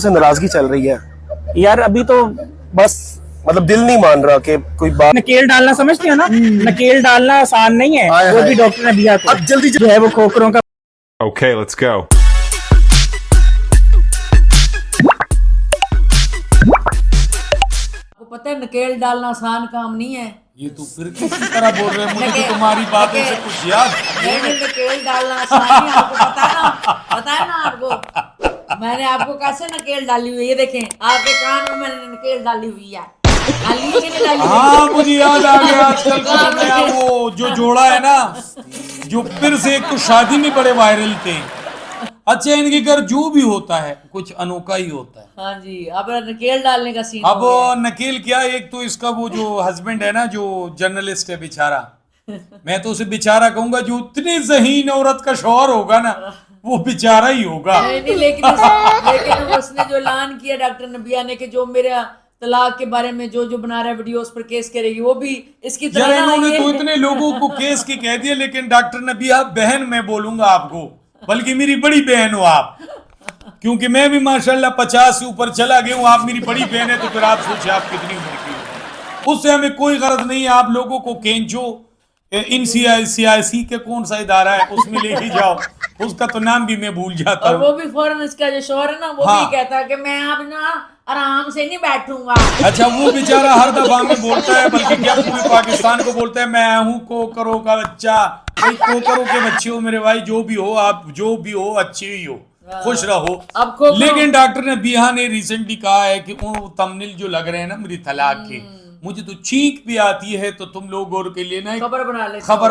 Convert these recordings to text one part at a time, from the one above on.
से नाराजगी चल रही है यार अभी तो बस मतलब दिल नहीं मान रहा कि कोई बात। नकेल डालना समझते हो ना, नकेल डालना आसान नहीं है, वो भी डॉक्टर ने दिया अब जल्दी जो है वो खोखरों का। Okay, let's go. आपको पता है नकेल डालना आसान काम नहीं है। ये तो फिर किसी तरह बोल रहे हैं, मुझे तो तुम्हारी बातों से कुछ याद नहीं, नकेल डालना आसान नहीं है, आपको पता है ना आपको। मैंने आपको कैसे नकेल डाली हुई है, ये देखें आपके कान में मैंने नकेल डाली हुई है। डाली है कि नहीं डाली? हाँ मुझे याद आ गया, आजकल का नया वो जो जोड़ा है ना, जो फिर से एक तो शादी में बड़े वायरल थे। अच्छा इनके घर जो भी होता है कुछ अनोखा ही होता है। हाँ जी, अब नकेल डालने का सीन अब नकेल क्या, एक तो इसका वो जो हस्बैंड है ना, जो जर्नलिस्ट है बेचारा, मैं तो उसे बेचारा कहूंगा, जो उतनी ज़हीन औरत का शौहर होगा ना वो बेचारा ही होगा। नहीं, लेकिन उसने जो ऐलान किया डॉक्टर नबिया ने कि जो मेरा तलाक के बारे में जो बना रहा है वीडियो उस पर केस करेगी, वो भी इसकी तरह। इन्होंने तो इतने लोगों को केस की कह दिया, लेकिन डॉक्टर नबिया बहन मैं बोलूंगा आपको, बल्कि मेरी बड़ी बहन हो आप, क्योंकि मैं भी माशाल्लाह 50 से ऊपर चला गया हूँ। आप मेरी बड़ी बहन है तो फिर आप सोचिए आप कितनी उम्र की हो। उससे हमें कोई गरज नहीं है आप लोगों को केंचो इन सियासी के कौन सा इदारा है उसमें लेके जाओ, उसका तो नाम भी मैं भूल जाता हूँ। और वो भी फौरन इसका जो शोहर है ना वो भी कहता है कि मैं अब ना आराम से नहीं बैठूंगा। अच्छा वो बेचारा हर दफा में बोलता है, बल्कि क्या पूरे पाकिस्तान को बोलता है मैं हूँ कोकरों का बच्चा। भाई कोकरों के बच्चे हो मेरे भाई, जो भी हो आप, जो भी हो अच्छे ही हो, खुश रहो। लेकिन डॉक्टर नबिया ने रिसेंटली कहा है कि वो तमनील जो लग रहे हैं ना मेरी तलाक के, मुझे तो चीख भी आती है, तो तुम लोग और के लिए ना खबर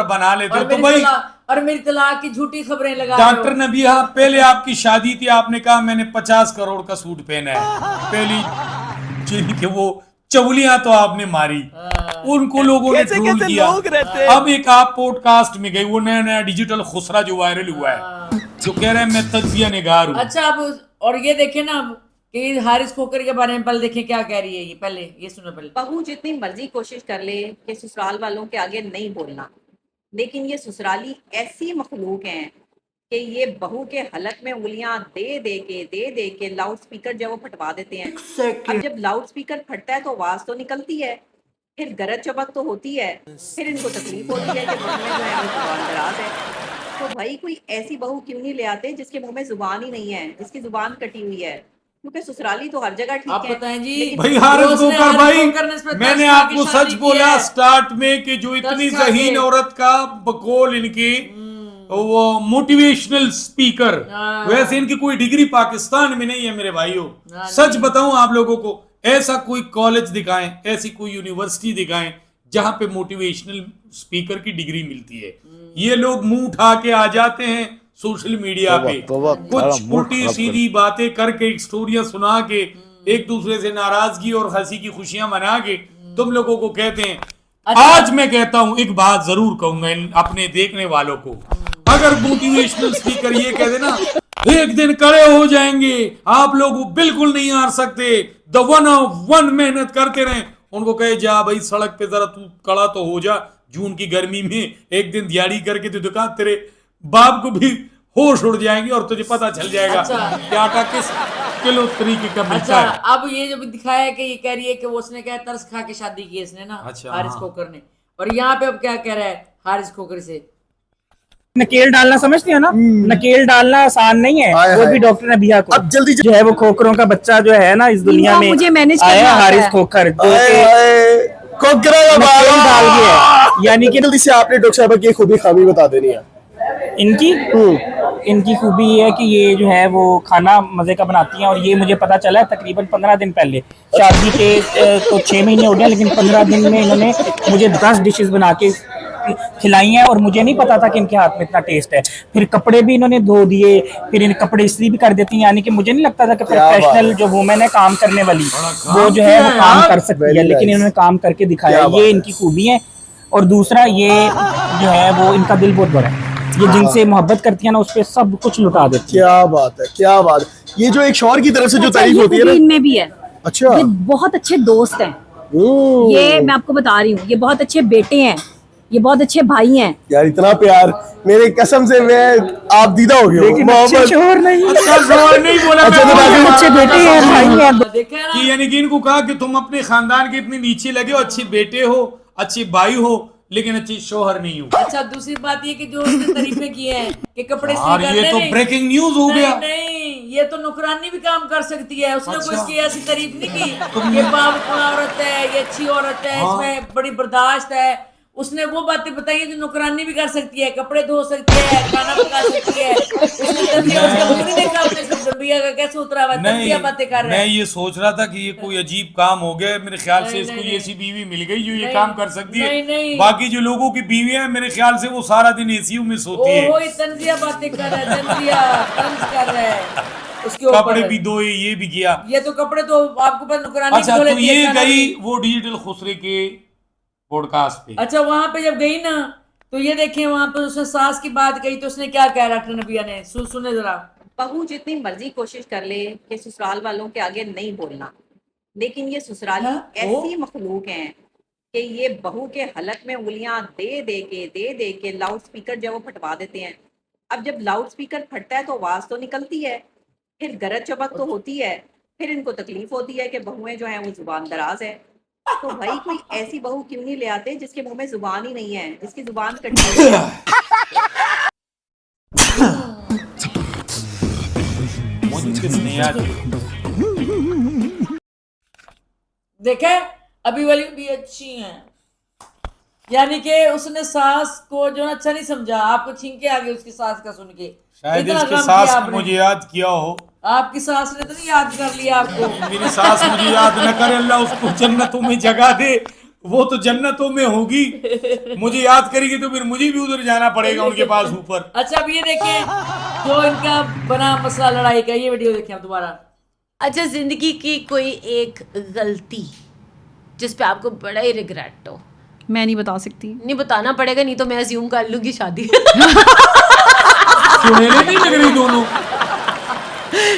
बना लेते हो। तो भाई और मेरी तलाक की झूठी खबरें लगा डॉक्टर नबिया, पहले आपकी शादी थी, आपने कहा मैंने 50 करोड़ का सूट पहना है, पहली जिनके वो चवलियां तो आपने मारी, उनको लोगों ने ट्रोल किया। अब एक आप पॉडकास्ट में गए, वो नया डिजिटल खुसरा जो वायरल हुआ है, जो कह रहे हैं मैं तज्जिया निगार हूं। अच्छा अब और ये देखे ना कि हारिस खोकर के बारे में पहले देखें क्या कह रही है ये, पहले ये सुनो। पहले बहू जितनी मर्जी कोशिश कर ले कि ससुराल वालों के आगे नहीं बोलना, लेकिन ये ससुराली ऐसी मखलूक हैं कि ये बहू के हलक में उंगलियां दे के लाउड स्पीकर जो वो फटवा देते हैं। अब जब लाउड स्पीकर फटता है तो आवाज तो निकलती है, फिर गरज चमक तो होती है, फिर इनको तकलीफ होती है कि मुंह में जो है वो जुबान दराज है। तो भाई कोई ऐसी बहू क्यों नहीं ले आते जिसके मुंह में जुबान ही नहीं है, जिसकी जुबान कटी हुई है, क्योंकि ससुराली तो हर जगह ठीक है। बताएं जी भाई हारिस खोकर भाई, मैंने आपको सच बोला स्टार्ट में कि जो इतनी ज़हीन औरत का बकौल इनकी वो मोटिवेशनल स्पीकर, वैसे इनकी कोई डिग्री पाकिस्तान में नहीं है मेरे भाइयों। सच बताऊं आप लोगों को, ऐसा कोई कॉलेज दिखाएं, ऐसी कोई यूनिवर्सिटी दिखाएं जहां पे मोटिवेशनल स्पीकर की डिग्री मिलती है। ये लोग मुंह उठा के आ जाते हैं सोशल मीडिया पे, कुछ उल्टी सीधी बातें करके, स्टोरियां सुना के, एक दूसरे से नाराजगी और हंसी की खुशियां मना के तुम लोगों को कहते हैं। आज मैं कहता हूं, एक बात जरूर कहूंगा अपने देखने वालों को, अगर मोटिवेशनल स्पीकर ये कह देना एक दिन खड़े हो जाएंगे, आप लोग बिल्कुल नहीं हार सकते, द वन ऑफ वन मेहनत करते रहे, उनको कहे जा भाई सड़क पे जरा तू खड़ा तो हो जा, जून की गर्मी में एक दिन दिहाड़ी करके तो दुकान, तेरे बाप को भी होश उड़ जाएंगे और तुझे पता चल जाएगा कि आटा किस किलो तरीके का मिलता है। अब ये जो दिखाया है कि ये कह रही है कि वो उसने क्या तरस खा के शादी की इसने ना, हारिस खोकर ने, और यहाँ पे अब क्या कह रहा है हारिस खोकर से, नकेल डालना समझते हो ना, नकेल डालना आसान नहीं है, वो भी डॉक्टर ने दिया को। अब जल्दी जो है वो खोखरों का बच्चा जो है ना इस दुनिया में मुझे मैनेज आया, हारिस खोकर जो खोखरा डाल गया। यानी कि जल्दी से आपने डॉक्टर साहब की खूबी खामी बता देनी है। इनकी खूबी ये है कि ये जो है वो खाना मजे का बनाती हैं, और ये मुझे पता चला है तकरीबन 15 दिन पहले, शादी के तो 6 महीने हो गए, लेकिन 15 दिन में इन्होंने मुझे 10 डिशेस बना के खिलाई हैं, और मुझे नहीं पता था कि इनके हाथ में इतना टेस्ट है। फिर कपड़े भी इन्होंने धो दिए, फिर इन कपड़े इस्त्री भी कर देती हैं, यानी कि मुझे नहीं लगता था कि प्रोफेशनल जो वुमेन है काम करने वाली वो जो है वो काम कर सकती है, लेकिन इन्होंने काम करके दिखाया, ये इनकी खूबी है। और दूसरा ये जो है वो इनका दिल बहुत बड़ा है, ये जिनसे मोहब्बत करती है ना उस पर सब कुछ लुटा देती है। क्या बात है, क्या बात है। ये जो एक शौहर की तरफ से जो तारीफ होती है ना, इनमें भी है। अच्छा, ये बहुत अच्छे दोस्त हैं, ये मैं आपको बता रही हूँ, ये बहुत अच्छे बेटे हैं, ये बहुत अच्छे भाई हैं। यार इतना प्यार, मेरे कसम से मैं आप दीदा हो गए हो। लेकिन अच्छे शोहर नहीं, अच्छा शोहर नहीं बोला, अच्छा, तो मैं बाकी अच्छे बेटे हैं, भाई हैं। देखा है ना, कि यानी कि इनको कहा कि तुम अपने खानदान के इतने नीचे लगे हो, अच्छे बेटे हो, अच्छे भाई हो, लेकिन अच्छे शोहर नहीं हो। अच्छा दूसरी बात ये कि जो उसने तारीफें की हैं कि कपड़े यार सिल ये करते तो नहीं। ब्रेकिंग न्यूज हो गया। नहीं ये तो नुकरानी भी काम कर सकती है, उसने अच्छा। कोई इसकी ऐसी तारीफ नहीं की ये बावकूफ औरत है, ये अच्छी औरत है, हाँ। इसमें बड़ी बर्दाश्त है। उसने वो बातें बताई जो नुकरानी भी कर सकती है, कपड़े धो सकती है, खाना पका सकती है। उसने तंबिया, उसका मुंह नहीं देखा आपने, तंबिया का कैसे उतरा हुआ है, तंबिया बातें कर रहा मैं है। ये सोच रहा था कि ये कोई अजीब काम हो गया, मेरे ख्याल से नहीं, इसको नहीं, ये ऐसी बीवी मिल गई जो ये नहीं, काम कर सकती है। नहीं। बाकी जो लोगों की बीवियां हैं मेरे ख्याल से वो सारा दिन एसीयू में सोती है। ओहो, ये तंजिया बातें कर रहा है, तंजिया तंज कर रहा है उसके कपड़े ऊपर। भी धोए, ये भी किया। ये तो कपड़े तो आपको पता नुकरानी अच्छा धो तो लेती है, ये खाना गई भी। वो डिजिटल खुसरे के पॉडकास्ट पे। अच्छा वहां पे जब गई ना तो ये देखें वहां पे उसने सास की बात कही तो उसने क्या कहा डॉक्टर नबिया ने, सुने जरा। बहू जितनी मर्जी कोशिश कर ले कि ससुराल वालों के आगे नहीं बोलना, लेकिन ये ससुराली हाँ? ऐसी मखलूक हैं कि ये बहू के हलक में उंगलियां दे दे के लाउड स्पीकर जो है वो फटवा देते हैं। अब जब लाउड स्पीकर फटता है तो आवाज तो निकलती है, फिर गरज चबक तो होती है, फिर इनको तकलीफ होती है कि बहुएं जो हैं वो जुबान दराज है। तो भाई कोई ऐसी बहू क्यों नहीं ले आते जिसके मुंह में जुबान ही नहीं है, जिसकी जुबान कटी हुई है। मुझे किसने याद देखे अभी वाली भी अच्छी हैं, यानी कि उसने सास को जो ना अच्छा नहीं समझा, आपको छींके आ गए उसकी सास का सुन के। शायद इतना इसके गम सास किया ने आपने। मुझे याद किया हो। आपकी सास ने तो नहीं याद कर लिया आपको। मेरी सास मुझे याद न करे, अल्लाह उसको जन्नतों में जगह दे, वो तो जन्नतों में होगी। मुझे याद करेगी तो फिर मुझे भी उधर जाना पड़ेगा उनके पास ऊपर। अच्छा अब ये देखें जो इनका बना मसला लड़ाई का, ये वीडियो देखें आप दोबारा। अच्छा, जिंदगी की कोई एक गलती जिस पे आपको बड़ा ही रिग्रेट हो। मैं नहीं बता सकती। नहीं बताना पड़ेगा, नहीं तो मैं अज्यूम कर लूंगी शादी। सुनेले नहीं लग रही दोनों।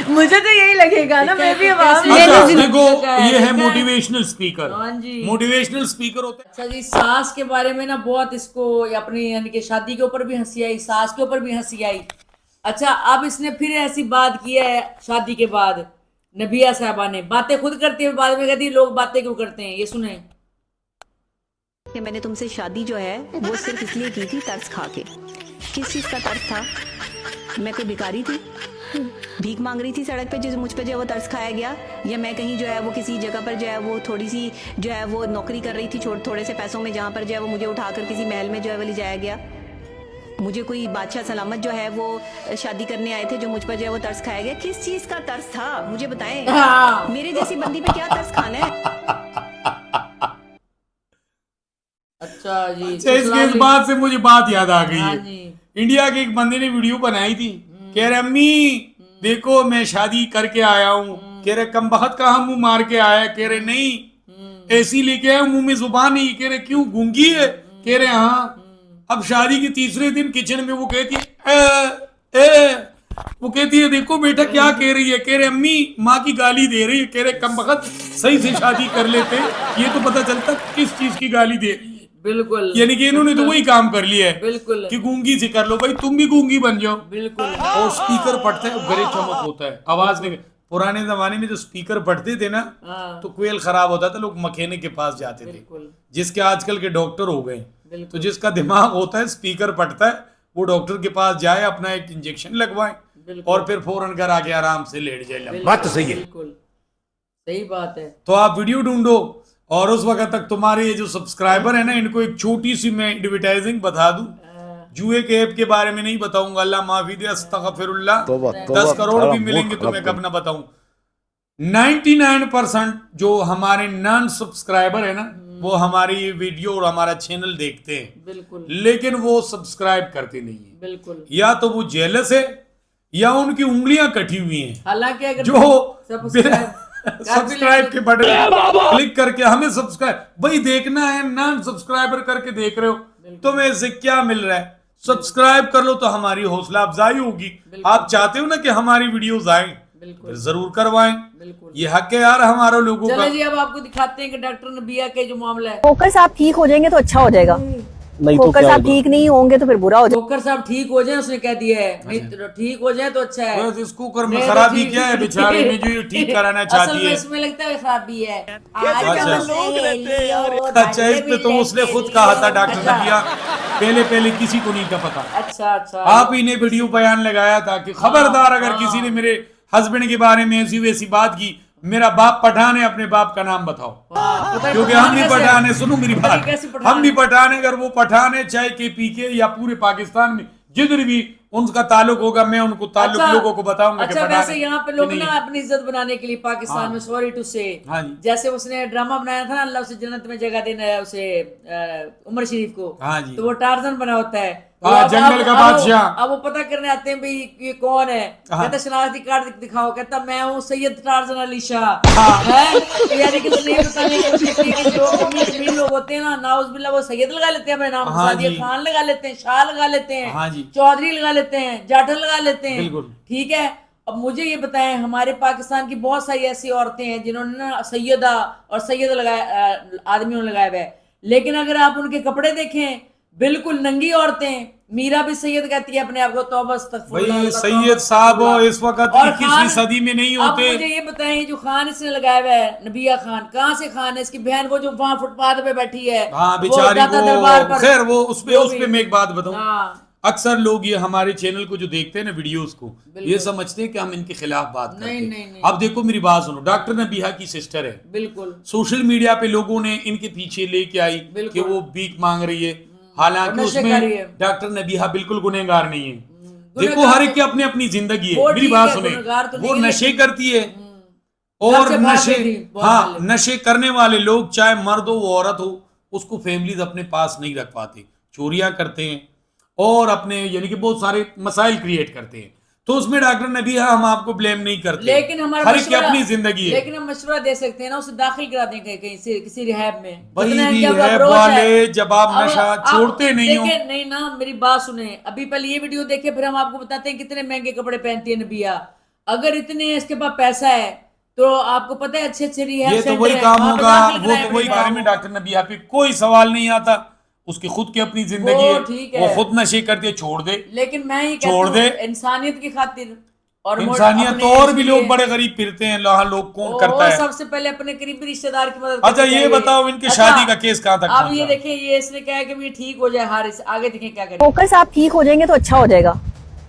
मुझे तो यही लगेगा ना, मैं भी आवाज कैसे? अच्छा जिंदगी देखो का ये है देखा है? Motivational speaker. हाँ जी। मोटिवेशनल स्पीकर होता है। अच्छा जी, सास के बारे में ना बहुत इसको अपनी यानी कि शादी के ऊपर भी हंसी आई, सास के ऊपर भी हंसी आई। अच्छा अब इसने फिर ऐसी बात की है शादी के बाद, नबिया साहबा ने बातें खुद करती है, बाद में कहती है लोग बातें क्यों करते हैं, ये सुने। कि मैंने तुमसे शादी जो है वो सिर्फ इसलिए की थी तरस खा के। किस चीज़ का तरस था? मैं कोई भिखारी थी, भीख मांग रही थी सड़क पे जो मुझ पे जो है वो तरस खाया गया? या मैं कहीं जो है वो किसी जगह पर जो है वो थोड़ी सी जो है वो नौकरी कर रही थी थोड़े से पैसों में, जहाँ पर जो है वो मुझे उठाकर किसी महल में जो है वो ले जाया गया? मुझे कोई बादशाह सलामत जो है वो शादी करने आए थे जो मुझ पर जो है वो तरस खाया गया? किस चीज़ का तरस था मुझे बताएं। हाँ। मेरे जैसी बंदी पे क्या तरस खाना है? अच्छा जी, अच्छा इसके इस बात से मुझे बात याद आ गई हाँ है। जी। इंडिया के एक बंदे ने वीडियो बनाई थी, कह रहे अम्मी देखो मैं शादी करके आया हूँ। कह रहे कम बखत कहाँ मुंह मार के आया? कह रहे नहीं ऐसी लेके आया मुंह में जुबान नहीं। कह रहे क्यों गूंगी है? कह रहे हाँ। अब शादी के तीसरे दिन किचन में वो कहती है वो कहती है देखो बेटा क्या कह रही है? कह रहे अम्मी माँ की गाली दे रही है। कह रहे कम बखत सही से शादी कर लेते, ये तो पता चलता किस चीज की गाली दे रही है। बिल्कुल, यानी कि इन्होंने तो वही काम कर लिया है बिल्कुल कि गूंगी से कर लो भाई, तुम भी गूंगी बन जाओ। बिल्कुल। और स्पीकर फटता है, गरे चमक होता है, आवाज नहीं। पुराने जमाने में जो स्पीकर फटते थे ना हाँ। तो कोयल खराब होता था, लोग मखेने के पास जाते थे, बिल्कुल। जिसके आजकल के डॉक्टर हो गए। बिल्कुल। तो जिसका दिमाग होता है स्पीकर फटता है वो डॉक्टर के पास जाए, अपना एक इंजेक्शन लगवाए और फिर फौरन घर आके आराम से लेट जाए। बात तो सही है, बिल्कुल सही बात है। तो आप वीडियो ढूंढो और उस वक्त तक तुम्हारे ये जो सब्सक्राइबर है ना इनको एक छोटी सी मैं एडवर्टाइजिंग बता दूं। जुए के ऐप के बारे में नहीं बताऊंगा, अल्लाह माफी दे, अस्तगफिरुल्लाह। 10 करोड़ भी मिलेंगे तो मैं कब ना बताऊं। 99% जो हमारे नॉन सब्सक्राइबर है ना वो हमारी वीडियो और हमारा चैनल देखते हैं, बिल्कुल, लेकिन वो सब्सक्राइब करते नहीं है। बिल्कुल। या तो वो जेलस है या उनकी उंगलियां कटी हुई हैं, हालांकि अगर जो सब्सक्राइब सब्सक्राइब के बटन क्लिक करके हमें सब्सक्राइब वही देखना है, नॉन सब्सक्राइबर करके देख रहे हो तुम्हें इससे क्या मिल रहा है? सब्सक्राइब कर लो तो हमारी हौसला अफजाई होगी। आप चाहते हो ना कि हमारी वीडियोस आए, फिर जरूर करवाएं, ये हक है यार हमारे लोगों का। चलो जी अब आपको दिखाते हैं कि डॉक्टर नबिया के जो मामला है। फोकस आप ठीक हो जाएंगे तो अच्छा हो जाएगा। नहीं तो खोकर क्या साहब होगा? ठीक नहीं होंगे तो फिर बुरा हो जाएगा। खोकर साहब ठीक हो जाए, उसने कह दिया है, नहीं तो ठीक हो जाए तो अच्छा है। बस इस कुकर में नहीं तो खराबी ठीक- क्या है बेचारे में जो ये ठीक कराना असल चाहती में है। इसमें लगता है खराबी है। अच्छा, इस पे तो उसने खुद कहा था डॉक्टर अच्छा। नबिया, पहले किसी को नहीं था पता। अच्छा अच्छा। आप ही ने वीडियो बयान लगाया था कि खबरदार अगर किसी ने मेरे हस्बैंड के बारे में ऐसी वैसी बात की, मेरा बाप पठान है, अपने बाप का नाम बताओ। पता है क्योंकि पठान हम भी कैसे पठान है, सुनो मेरी पता नहीं बात, कैसे पठान हम भी है? पठान है। अगर वो पठान है, चाहे KPK या पूरे पाकिस्तान में जिधर भी उनका ताल्लुक होगा, मैं उनको ताल्लुक लोगों को बताऊंगा कि अच्छा पठान वैसे है यहाँ पे कि लोग नहीं ना है। अपनी इज्जत बनाने के लिए पाकिस्तान हाँ। में, सॉरी टू से, हाँ जी। जैसे उसने ड्रामा बनाया था ना, अल्लाह उसे जन्नत में जगह देना है उसे, उमर शरीफ को। हाँ जी। तो वो टार्जन बना होता है। हाँ, वो अब- जंगल अब- का अब- बादशाह। अब वो पता करने आते हैं भाई ये कौन है। हाँ। कहता शनाख्ती कार्ड दिखाओ, कहता मैं हूँ सैयद टार्जन अली शाह। हाँ। है तो यानी कि उसने ये बताने की कोशिश की कि जो कमीन लोग होते हैं ना, नाउज बिल्ला, वो सैयद लगा लेते हैं अपने नाम के हाँ साथ, ये जी। खान लगा लेते हैं, शाह लगा लेते हैं, हाँ जी। चौधरी लगा लेते हैं, जाठर लगा लेते हैं। बिल्कुल। ठीक है। अब मुझे ये बताएं, हमारे पाकिस्तान की बहुत सारी ऐसी औरतें हैं जिन्होंने ना सैयदा और सैयद लगाया, आदमियों ने लगाया हुआ है, लेकिन अगर आप उनके कपड़े देखें, बिल्कुल नंगी औरतें। मीरा भी सैयद कहती है अपने आप को, तौबा अस्तगफिरुल्लाह, भाई अल्लाह, सैयद तौबा साहब अस्तगफिरुल्लाह। इस वक्त और 21वीं खान- सदी में नहीं अब होते। मुझे ये बताएं, जो खान इसने लगाया हुआ है, नबिया खान, कहाँ से खान है? इसकी बहन वो जो वहां फुटपाथ पे बैठी है, हाँ वो बेचारी दाता दरबार को, पर, खैर वो उस वो पे भी- मैं एक बात बताऊं। हाँ। अक्सर लोग ये हमारे चैनल को जो देखते हैं ना, वीडियोस को, ये समझते हैं कि हम इनके खिलाफ बात करते हैं। नहीं। अब देखो मेरी बात सुनो, डॉक्टर नबीहा की सिस्टर है, बिल्कुल सोशल मीडिया पे लोगों ने इनके पीछे लेके आई कि वो भीख मांग रही है, हालांकि और नशे कर रही उसमें है। डॉक्टर नबीहा बिल्कुल गुनहगार नहीं है। देखो गुनहगार हर एक तो- की अपनी अपनी जिंदगी वो है। मेरी ठीक बात है, सुने, गुनहगार तो वो नहीं है, नशे लेकिन- करती है घर और से भाग नशे, गई थी बहुत हाँ, पहले। नशे करने वाले लोग चाहे मर्द हो वो औरत हो, उसको फैमिलीज अपने पास नहीं रख पाते, चोरियां करते हैं और अपने यानी कि बहुत सारे मसाइल क्रिएट करते हैं। तो उसमें डॉक्टर नबीहा हम आपको ब्लेम नहीं करते, लेकिन हमारा हर एक की मशवरा- अपनी जिंदगी है। लेकिन हम मशवरा दे सकते हैं ना, उसे दाखिल करा दें कहीं से, किसी रिहैब में। भाई जितना इनके रिहैब ऊपर approach वाले है। जब आप अब नशा आप छोड़ते नहीं हो, देखें, नहीं ना, मेरी बात सुने, अभी पहले ये वीडियो देखे, फिर हम आपको बताते हैं कितने महंगे कपड़े पहनती है नबिया। अगर इतने इसके पास पैसा है तो आपको पता है अच्छे अच्छे रिहैब ये तो सेंटर वही हैं, काम वहाँ पे होगा, दाखिल वो कराया तो वही पड़ेगा। बारे में डॉक्टर नबीहा पे कोई सवाल नहीं आता, उसकी खुद की अपनी जिंदगी वो है, ठीक वो है। खुद नशे करती है, छोड़ दे। लेकिन मैं ये छोड़ कहती हूँ, दे। इंसानियत की खातिर और इंसानियत अपने तो और भी इसके लोग लिए- बड़े गरीब फिरते हैं, यहाँ लोग कौन वो करता है। सबसे पहले अपने करीबी रिश्तेदार की मदद अच्छा करनी ये चाहिए। बताओ इनके अच्छा, शादी का केस कहाँ तक अब ये पहुंचा? देखिए, ये इसने कहा है कि ये ठीक हो जाए हारिस, आगे देखें क्या करें। खोकर साहब ठीक हो जाएंगे तो अच्छा हो जाएगा।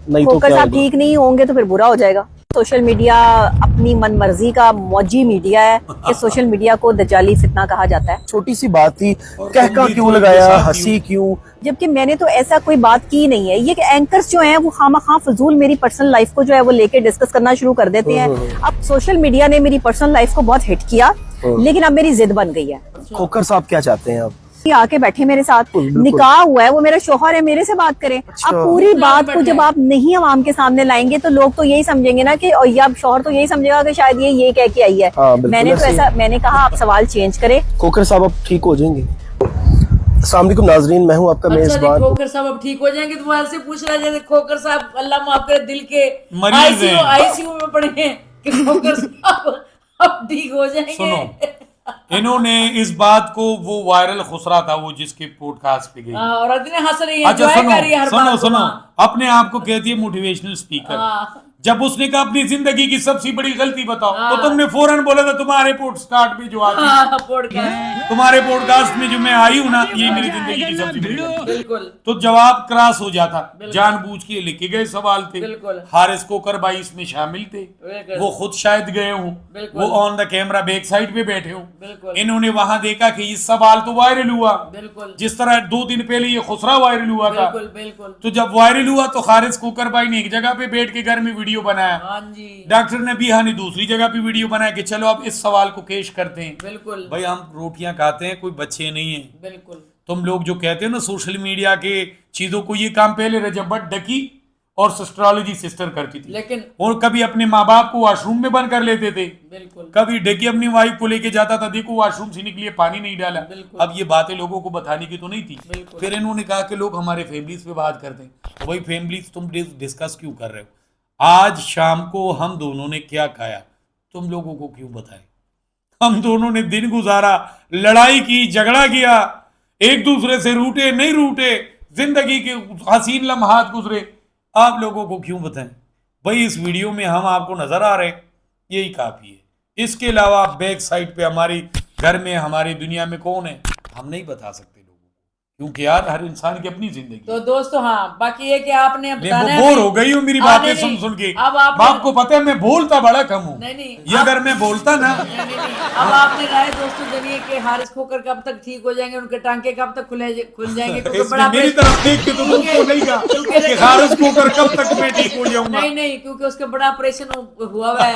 नहीं तो खोकर क्या साहब होगा? ठीक नहीं होंगे तो फिर बुरा हो जाएगा। सोशल मीडिया अपनी मनमर्जी का मौजी मीडिया है कि सोशल मीडिया को दजाली फितना कहा जाता है। छोटी सी बात थी, और कहका तुम भी क्यों तो लगाया, इनके साथ हंसी क्यों? जबकि मैंने तो ऐसा कोई बात की नहीं है। ये एंकर्स जो हैं वो खामखा फजूल मेरी पर्सनल लाइफ को जो है वो लेके डिस्कस करना शुरू कर देते हैं। अब सोशल मीडिया ने मेरी पर्सनल लाइफ को बहुत हिट किया, लेकिन अब मेरी जिद बन गई है। खोकर साहब क्या चाहते हैं अब? ये आके बैठे मेरे साथ, बिल्कुल। निकाह हुआ है, वो मेरा शौहर है, मेरे से बात करें। अब पूरी बात को जब आप नहीं आवाम के सामने लाएंगे तो लोग तो यही समझेंगे ना कि, और या शौहर तो यही समझेगा कि शायद ये कह के आई है। हाँ, बिल्कुल मैंने तो ऐसे ही। ऐसा, मैंने कहा आप सवाल चेंज करें। खोकर साहब अब ठीक हो जाएंगे। अस्सलाम वालेकुम नाजरीन, मैं हूं आपका अच्छा जी, मेजबान। खोकर साहब अब ठीक हो जाएंगे, तो वो ऐसे पूछ रहा है जैसे खोकर साहब अल्लाह माफ करे दिल के मरीज हैं। आईसीयू में पड़े हैं कि खोकर साहब अब ठीक हो जाएंगे। सुनो, इन्होंने इस बात को, वो वायरल खुसरा था वो जिसके पॉडकास्ट पे गई। हाँ, और अदने हंस रही है, अच्छा enjoy कर रही है हर सुनो बात को। सुनो, हाँ। अपने आप को कहती है मोटिवेशनल स्पीकर। हाँ। जब उसने कहा अपनी जिंदगी की सबसे बड़ी गलती बताओ, हाँ। तो तुमने फौरन बोला था तुम्हारे पॉडकास्ट में जो आती, हाँ, पॉडकास्ट तुम्हारे पॉडकास्ट में जो मैं आई हूँ ना, ये मेरी जिंदगी की सबसे बड़ी गलती। बिल्कुल तो जवाब क्रॉस हो जाता, जानबूझ के लिखे गए सवाल थे। बिल्कुल। हारिस कोकर भाई इसमें शामिल थे, बिल्कुल। वो खुद शायद गए हों, बिल्कुल। वो on the camera back side पे बैठे हों, बिल्कुल। इन्होंने वहां देखा कि ये सवाल तो वायरल हुआ, बिल्कुल जिस तरह 2 दिन पहले ये खुसरा वायरल हुआ था। बिल्कुल बिल्कुल। तो जब वायरल हुआ तो हारिस कोकर भाई ने एक जगह पे बैठ के घर में वीडियो बनाया, हाँ जी डॉक्टर नबीहा ने दूसरी जगह पे वीडियो बनाया कि चलो अब इस सवाल को पेश करते हैं। बिल्कुल भाई हम रोटियां खाते हैं, कोई बच्चे नहीं है। बिल्कुल। तुम लोग जो कहते हैं ना सोशल मीडिया के चीजों को, ये काम पहले रजब भट्ट डकी और सिस्ट्रोलॉजी सिस्टर करती थी, लेकिन और कभी अपने माँ बाप को वॉशरूम में बंद कर लेते थे, बिल्कुल कभी डकी अपनी वाइफ को लेके जाता था, देखो वॉशरूम से निकली है, पानी नहीं डाला। बिल्कुल। अब ये बातें लोगों को बताने की तो नहीं थी। बिल्कुल। फिर इन्होंने कहा कि लोग हमारे फैमिलीज पे बात करते हैं, तो भाई फैमिलीज तुम डिस्कस क्यों कर रहे हो? आज शाम को हम दोनों ने क्या खाया तुम लोगों को क्यों बताएं? हम दोनों ने दिन गुजारा, लड़ाई की, झगड़ा किया, एक दूसरे से रूठे नहीं रूठे, जिंदगी के हसीन लम्हात गुजरे, आप लोगों को क्यों बताएं भाई। इस वीडियो में हम आपको नजर आ रहे हैं, यही काफी है। इसके अलावा बैक साइड पे हमारी घर में, हमारी दुनिया में कौन है, हम नहीं बता सकते लोगों को, क्योंकि यार हर इंसान की अपनी जिंदगी। तो दोस्तों हाँ, बाकी ये कि आपने बताना मैं है बोर अभी- हो गई हूँ मेरी हाँ, बातें नहीं, सुन नहीं, सुन के। अब आपको पता है मैं बोलता बड़ा कम हूँ, नहीं ये अगर मैं बोलता ना। नहीं, अब आपने राय दोस्तों जनिए कि हारिस खोकर कब तक ठीक हो जाएंगे, उनके टांके कब तक खुल जाएंगे, क्योंकि इसमें बड़ा मेरी तरफ देख के तो तुमको नहीं कहा कि खारिज खोकर कब तक मैं ठीक हो जाऊंगा। नहीं, क्योंकि उसका बड़ा ऑपरेशन हुआ हुआ है,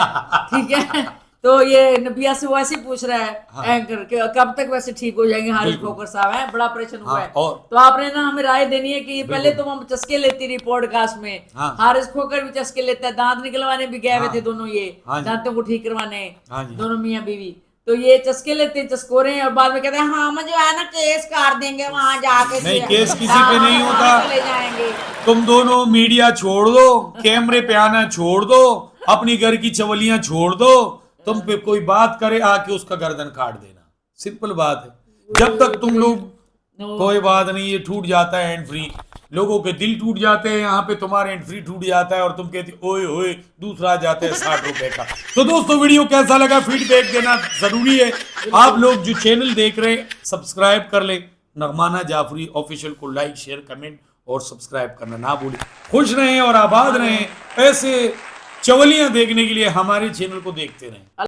ठीक है। तो ये नबिया से वो ऐसे पूछ रहा है एंकर कि कब तक वैसे ठीक हो जाएंगे हारिस खोकर साहब, है बड़ा ऑपरेशन हुआ है। और तो आपने ना हमें राय देनी है कि पहले तो हम चस्के लेती रही पॉडकास्ट में, हारिस खोकर भी चस्के लेता है, दांत निकलवाने भी गए हुए थे दोनों, ये दांतों को ठीक करवाने दोनों मियाँ बीवी, तो ये चस्के लेते हैं, चस्कोरे हैं, और बाद में कहते हैं हाँ मुझे है ना केस कर देंगे वहां जाके। नहीं, केस किसी पे नहीं होता। ले जाएंगे। तुम दोनों मीडिया छोड़ दो, कैमरे पे आना छोड़ दो, अपनी घर की चवलियां छोड़ दो, तुम पे कोई बात करे आके उसका गर्दन काट देना, सिंपल बात है। जब तक तुम लोग कोई बात नहीं, ये टूट जाता है हैंड फ्री, लोगों के दिल टूट जाते हैं, यहाँ पे तुम्हारा हैंड फ्री टूट जाता है और तुम कहते ओए ओए, दूसरा आ जाता है 60 रुपए का। तो दोस्तों वीडियो कैसा लगा फीडबैक देना जरूरी है। आप लोग जो चैनल देख रहे हैं सब्सक्राइब कर ले, नगमाना जाफरी ऑफिशियल को लाइक शेयर कमेंट और सब्सक्राइब करना ना भूलें। खुश रहें और आबाद रहें, ऐसे चवलियां देखने के लिए हमारे चैनल को देखते रहें।